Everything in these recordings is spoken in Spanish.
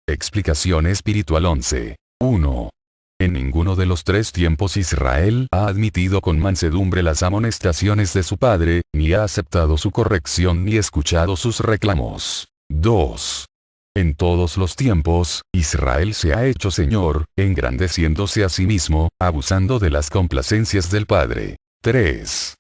Explicación espiritual 11. 1. En ninguno de los tres tiempos Israel ha admitido con mansedumbre las amonestaciones de su padre, ni ha aceptado su corrección ni escuchado sus reclamos. 2. En todos los tiempos, Israel se ha hecho Señor, engrandeciéndose a sí mismo, abusando de las complacencias del Padre. 3.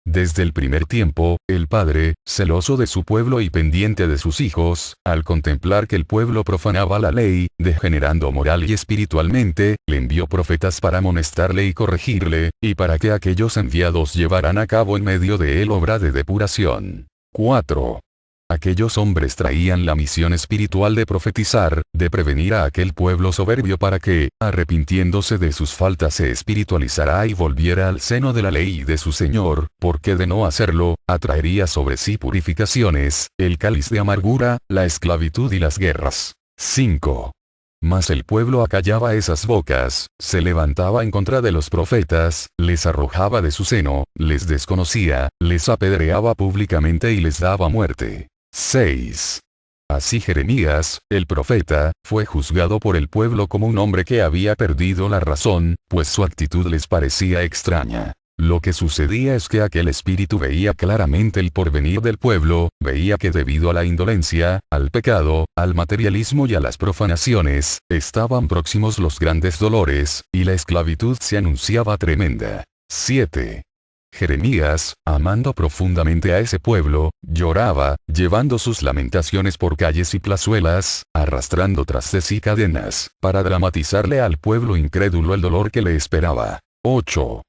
Desde el primer tiempo, el Padre, celoso de su pueblo y pendiente de sus hijos, al contemplar que el pueblo profanaba la ley, degenerando moral y espiritualmente, le envió profetas para amonestarle y corregirle, y para que aquellos enviados llevaran a cabo en medio de él obra de depuración. 4. Aquellos hombres traían la misión espiritual de profetizar, de prevenir a aquel pueblo soberbio para que, arrepintiéndose de sus faltas se espiritualizara y volviera al seno de la ley y de su Señor, porque de no hacerlo, atraería sobre sí purificaciones, el cáliz de amargura, la esclavitud y las guerras. 5. Mas el pueblo acallaba esas bocas, se levantaba en contra de los profetas, les arrojaba de su seno, les desconocía, les apedreaba públicamente y les daba muerte. 6. Así Jeremías, el profeta, fue juzgado por el pueblo como un hombre que había perdido la razón, pues su actitud les parecía extraña. Lo que sucedía es que aquel espíritu veía claramente el porvenir del pueblo, veía que debido a la indolencia, al pecado, al materialismo y a las profanaciones, estaban próximos los grandes dolores, y la esclavitud se anunciaba tremenda. 7. Jeremías, amando profundamente a ese pueblo, lloraba, llevando sus lamentaciones por calles y plazuelas, arrastrando tras de sí cadenas, para dramatizarle al pueblo incrédulo el dolor que le esperaba. 8.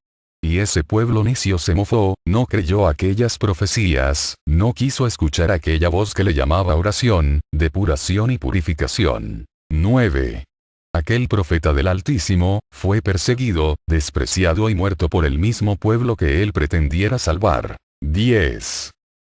Y ese pueblo necio se mofó, no creyó aquellas profecías, no quiso escuchar aquella voz que le llamaba oración, depuración y purificación. 9. Aquel profeta del Altísimo, fue perseguido, despreciado y muerto por el mismo pueblo que él pretendiera salvar. 10.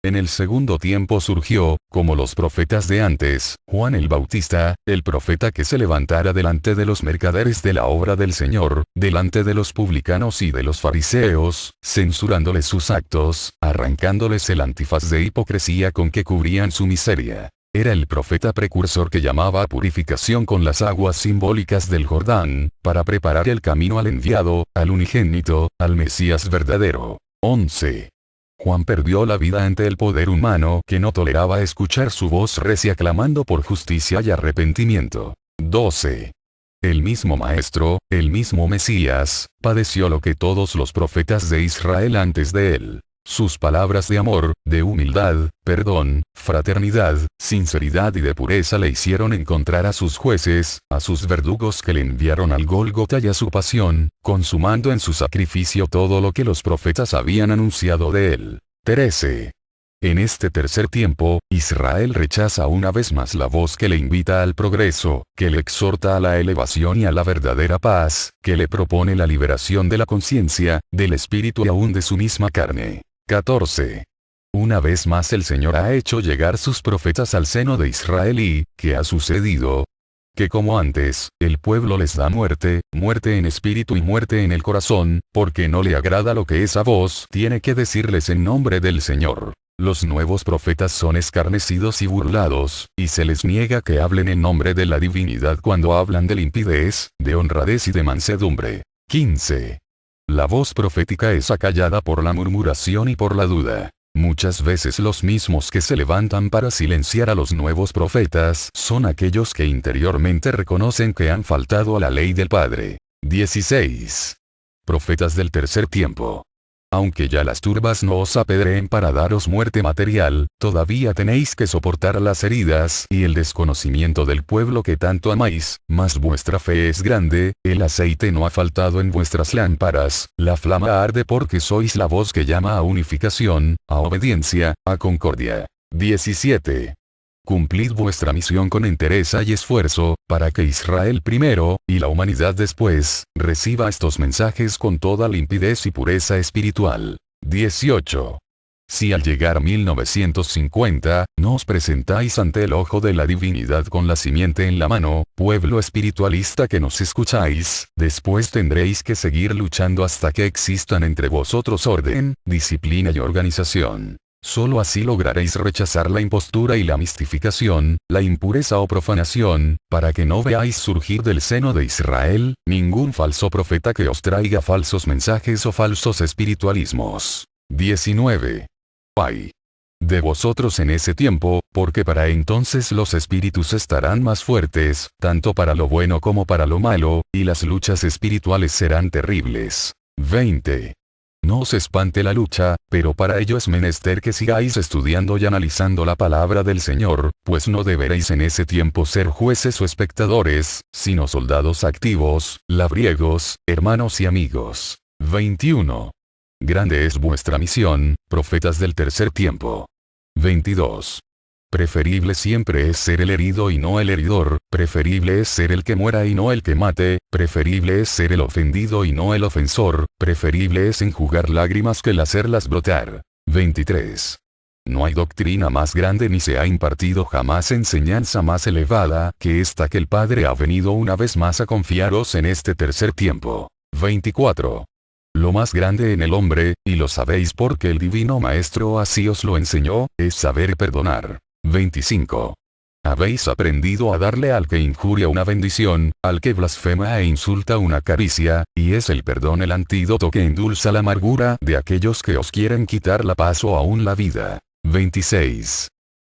En el segundo tiempo surgió, como los profetas de antes, Juan el Bautista, el profeta que se levantara delante de los mercaderes de la obra del Señor, delante de los publicanos y de los fariseos, censurándoles sus actos, arrancándoles el antifaz de hipocresía con que cubrían su miseria. Era el profeta precursor que llamaba a purificación con las aguas simbólicas del Jordán, para preparar el camino al enviado, al unigénito, al Mesías verdadero. 11. Juan perdió la vida ante el poder humano que no toleraba escuchar su voz recia clamando por justicia y arrepentimiento. 12. El mismo Maestro, el mismo Mesías, padeció lo que todos los profetas de Israel antes de él. Sus palabras de amor, de humildad, perdón, fraternidad, sinceridad y de pureza le hicieron encontrar a sus jueces, a sus verdugos que le enviaron al Gólgota y a su pasión, consumando en su sacrificio todo lo que los profetas habían anunciado de él. 13. En este tercer tiempo, Israel rechaza una vez más la voz que le invita al progreso, que le exhorta a la elevación y a la verdadera paz, que le propone la liberación de la conciencia, del espíritu y aún de su misma carne. 14. Una vez más el Señor ha hecho llegar sus profetas al seno de Israel y, ¿qué ha sucedido? Que como antes, el pueblo les da muerte, muerte en espíritu y muerte en el corazón, porque no le agrada lo que esa voz tiene que decirles en nombre del Señor. Los nuevos profetas son escarnecidos y burlados, y se les niega que hablen en nombre de la divinidad cuando hablan de limpidez, de honradez y de mansedumbre. 15. La voz profética es acallada por la murmuración y por la duda. Muchas veces los mismos que se levantan para silenciar a los nuevos profetas son aquellos que interiormente reconocen que han faltado a la ley del Padre. 16. Profetas del tercer tiempo. Aunque ya las turbas no os apedreen para daros muerte material, todavía tenéis que soportar las heridas y el desconocimiento del pueblo que tanto amáis, mas vuestra fe es grande, el aceite no ha faltado en vuestras lámparas, la flama arde porque sois la voz que llama a unificación, a obediencia, a concordia. 17. Cumplid vuestra misión con entereza y esfuerzo, para que Israel primero, y la humanidad después, reciba estos mensajes con toda limpidez y pureza espiritual. 18. Si al llegar 1950, no os presentáis ante el ojo de la divinidad con la simiente en la mano, pueblo espiritualista que nos escucháis, después tendréis que seguir luchando hasta que existan entre vosotros orden, disciplina y organización. Solo así lograréis rechazar la impostura y la mistificación, la impureza o profanación, para que no veáis surgir del seno de Israel, ningún falso profeta que os traiga falsos mensajes o falsos espiritualismos. 19. Ay de vosotros en ese tiempo, porque para entonces los espíritus estarán más fuertes, tanto para lo bueno como para lo malo, y las luchas espirituales serán terribles. 20. No os espante la lucha, pero para ello es menester que sigáis estudiando y analizando la palabra del Señor, pues no deberéis en ese tiempo ser jueces o espectadores, sino soldados activos, labriegos, hermanos y amigos. 21. Grande es vuestra misión, profetas del tercer tiempo. 22. Preferible siempre es ser el herido y no el heridor, preferible es ser el que muera y no el que mate, preferible es ser el ofendido y no el ofensor, preferible es enjugar lágrimas que el hacerlas brotar. 23. No hay doctrina más grande ni se ha impartido jamás enseñanza más elevada que esta que el Padre ha venido una vez más a confiaros en este tercer tiempo. 24. Lo más grande en el hombre, y lo sabéis porque el Divino Maestro así os lo enseñó, es saber perdonar. 25. Habéis aprendido a darle al que injuria una bendición, al que blasfema e insulta una caricia, y es el perdón el antídoto que endulza la amargura de aquellos que os quieren quitar la paz o aún la vida. 26.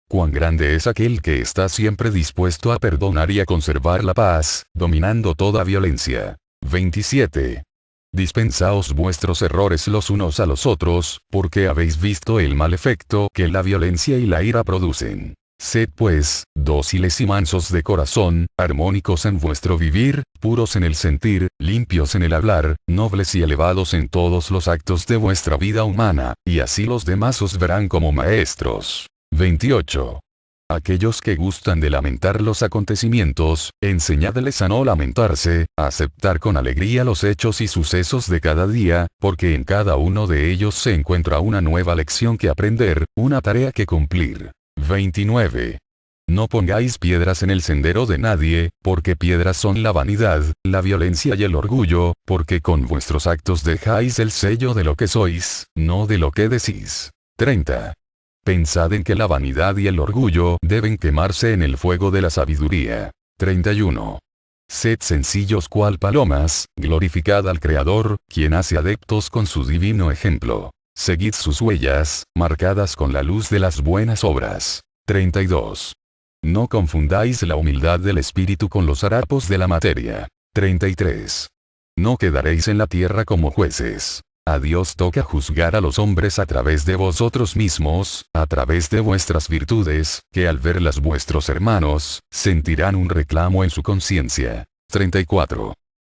Cuán grande es aquel que está siempre dispuesto a perdonar y a conservar la paz, dominando toda violencia. 27. Dispensaos vuestros errores los unos a los otros, porque habéis visto el mal efecto que la violencia y la ira producen. Sed pues, dóciles y mansos de corazón, armónicos en vuestro vivir, puros en el sentir, limpios en el hablar, nobles y elevados en todos los actos de vuestra vida humana, y así los demás os verán como maestros. 28. Aquellos que gustan de lamentar los acontecimientos, enseñadles a no lamentarse, a aceptar con alegría los hechos y sucesos de cada día, porque en cada uno de ellos se encuentra una nueva lección que aprender, una tarea que cumplir. 29. No pongáis piedras en el sendero de nadie, porque piedras son la vanidad, la violencia y el orgullo, porque con vuestros actos dejáis el sello de lo que sois, no de lo que decís. 30. Pensad en que la vanidad y el orgullo deben quemarse en el fuego de la sabiduría. 31. Sed sencillos cual palomas, glorificad al Creador, quien hace adeptos con su divino ejemplo. Seguid sus huellas, marcadas con la luz de las buenas obras. 32. No confundáis la humildad del espíritu con los harapos de la materia. 33. No quedaréis en la tierra como jueces. A Dios toca juzgar a los hombres a través de vosotros mismos, a través de vuestras virtudes, que al verlas vuestros hermanos, sentirán un reclamo en su conciencia. 34.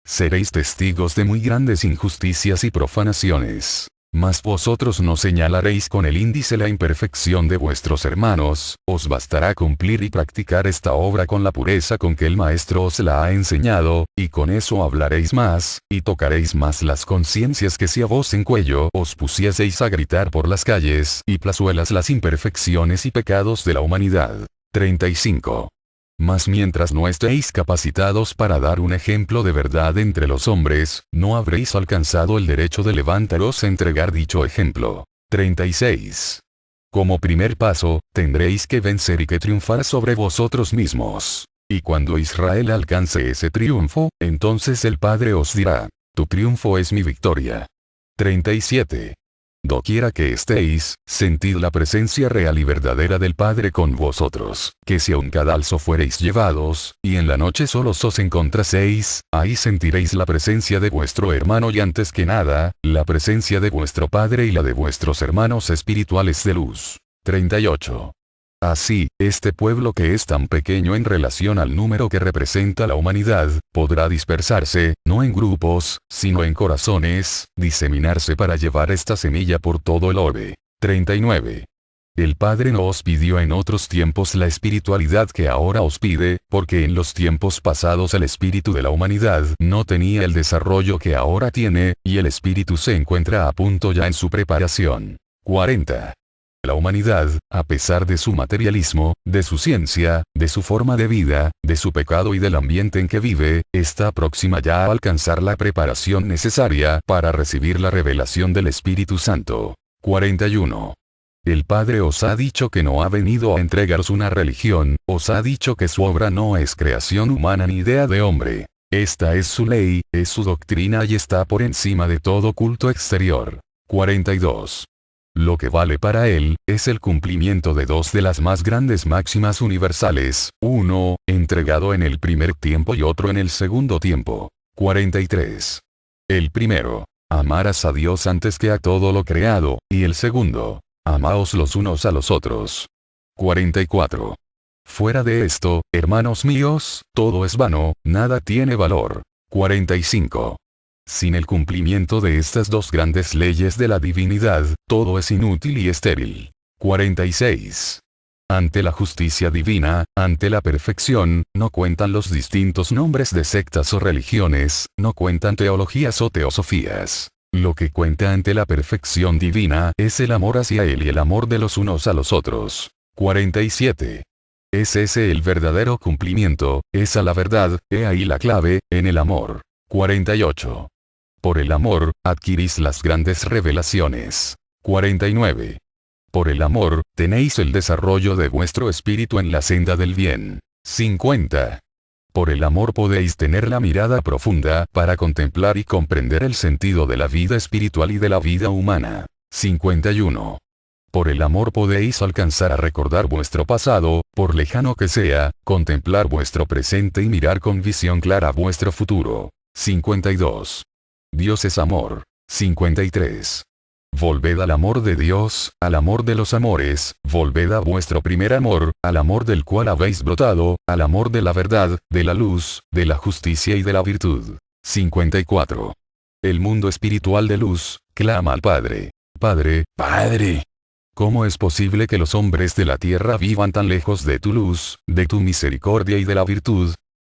Seréis testigos de muy grandes injusticias y profanaciones. Mas vosotros no señalaréis con el índice la imperfección de vuestros hermanos, os bastará cumplir y practicar esta obra con la pureza con que el Maestro os la ha enseñado, y con eso hablaréis más, y tocaréis más las conciencias que si a voz en cuello os pusieseis a gritar por las calles y plazuelas las imperfecciones y pecados de la humanidad. 35. Mas mientras no estéis capacitados para dar un ejemplo de verdad entre los hombres, no habréis alcanzado el derecho de levantaros a entregar dicho ejemplo. 36. Como primer paso, tendréis que vencer y que triunfar sobre vosotros mismos. Y cuando Israel alcance ese triunfo, entonces el Padre os dirá, tu triunfo es mi victoria. 37. Doquiera que estéis, sentid la presencia real y verdadera del Padre con vosotros, que si a un cadalso fuereis llevados, y en la noche solos os encontraseis, ahí sentiréis la presencia de vuestro hermano y antes que nada, la presencia de vuestro Padre y la de vuestros hermanos espirituales de luz. 38. Así, este pueblo que es tan pequeño en relación al número que representa la humanidad, podrá dispersarse, no en grupos, sino en corazones, diseminarse para llevar esta semilla por todo el orbe. 39. El Padre no os pidió en otros tiempos la espiritualidad que ahora os pide, porque en los tiempos pasados el espíritu de la humanidad no tenía el desarrollo que ahora tiene, y el espíritu se encuentra a punto ya en su preparación. 40. La humanidad, a pesar de su materialismo, de su ciencia, de su forma de vida, de su pecado y del ambiente en que vive, está próxima ya a alcanzar la preparación necesaria para recibir la revelación del Espíritu Santo. 41. El Padre os ha dicho que no ha venido a entregaros una religión, os ha dicho que su obra no es creación humana ni idea de hombre. Esta es su ley, es su doctrina y está por encima de todo culto exterior. 42. Lo que vale para él, es el cumplimiento de dos de las más grandes máximas universales, uno, entregado en el primer tiempo y otro en el segundo tiempo. 43. El primero, amarás a Dios antes que a todo lo creado, y el segundo, amaos los unos a los otros. 44. Fuera de esto, hermanos míos, todo es vano, nada tiene valor. 45. Sin el cumplimiento de estas dos grandes leyes de la divinidad, todo es inútil y estéril. 46. Ante la justicia divina, ante la perfección, no cuentan los distintos nombres de sectas o religiones, no cuentan teologías o teosofías. Lo que cuenta ante la perfección divina es el amor hacia Él y el amor de los unos a los otros. 47. Es ese el verdadero cumplimiento, esa la verdad, he ahí la clave, en el amor. 48. Por el amor, adquirís las grandes revelaciones. 49. Por el amor, tenéis el desarrollo de vuestro espíritu en la senda del bien. 50. Por el amor podéis tener la mirada profunda para contemplar y comprender el sentido de la vida espiritual y de la vida humana. 51. Por el amor podéis alcanzar a recordar vuestro pasado, por lejano que sea, contemplar vuestro presente y mirar con visión clara vuestro futuro. 52. Dios es amor. 53. Volved al amor de Dios, al amor de los amores, volved a vuestro primer amor, al amor del cual habéis brotado, al amor de la verdad, de la luz, de la justicia y de la virtud. 54. El mundo espiritual de luz, clama al Padre. Padre, Padre. ¿Cómo es posible que los hombres de la tierra vivan tan lejos de tu luz, de tu misericordia y de la virtud?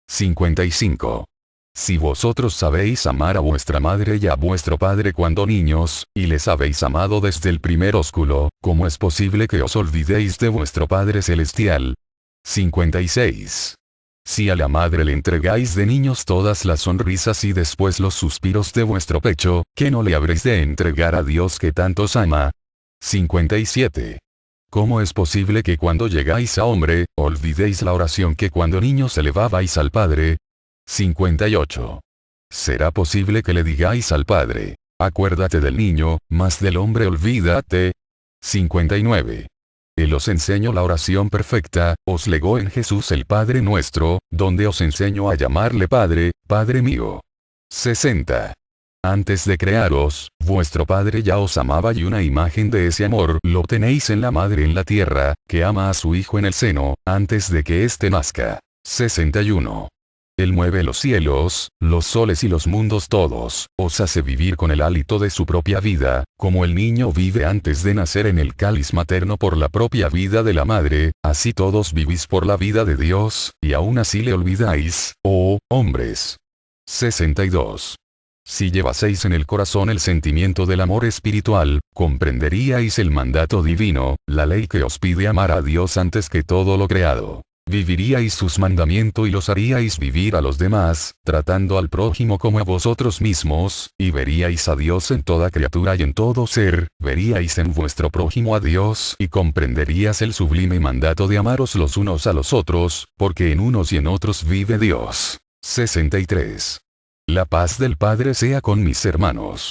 55. Si vosotros sabéis amar a vuestra madre y a vuestro padre cuando niños, y les habéis amado desde el primer ósculo, ¿cómo es posible que os olvidéis de vuestro Padre Celestial? 56. Si a la madre le entregáis de niños todas las sonrisas y después los suspiros de vuestro pecho, ¿qué no le habréis de entregar a Dios que tanto os ama? 57. ¿Cómo es posible que cuando llegáis a hombre, olvidéis la oración que cuando niños elevabais al Padre? 58. ¿Será posible que le digáis al Padre, acuérdate del niño, mas del hombre olvídate? 59. Él os enseñó la oración perfecta, os legó en Jesús el Padre nuestro, donde os enseñó a llamarle Padre, Padre mío. 60. Antes de crearos, vuestro Padre ya os amaba y una imagen de ese amor lo tenéis en la madre en la tierra, que ama a su hijo en el seno, antes de que éste nazca. 61. Él mueve los cielos, los soles y los mundos todos, os hace vivir con el hálito de su propia vida, como el niño vive antes de nacer en el cáliz materno por la propia vida de la madre, así todos vivís por la vida de Dios, y aún así le olvidáis, oh, hombres. 62. Si llevaseis en el corazón el sentimiento del amor espiritual, comprenderíais el mandato divino, la ley que os pide amar a Dios antes que todo lo creado. Viviríais sus mandamientos y los haríais vivir a los demás, tratando al prójimo como a vosotros mismos, y veríais a Dios en toda criatura y en todo ser, veríais en vuestro prójimo a Dios y comprenderías el sublime mandato de amaros los unos a los otros, porque en unos y en otros vive Dios. 63. La paz del Padre sea con mis hermanos.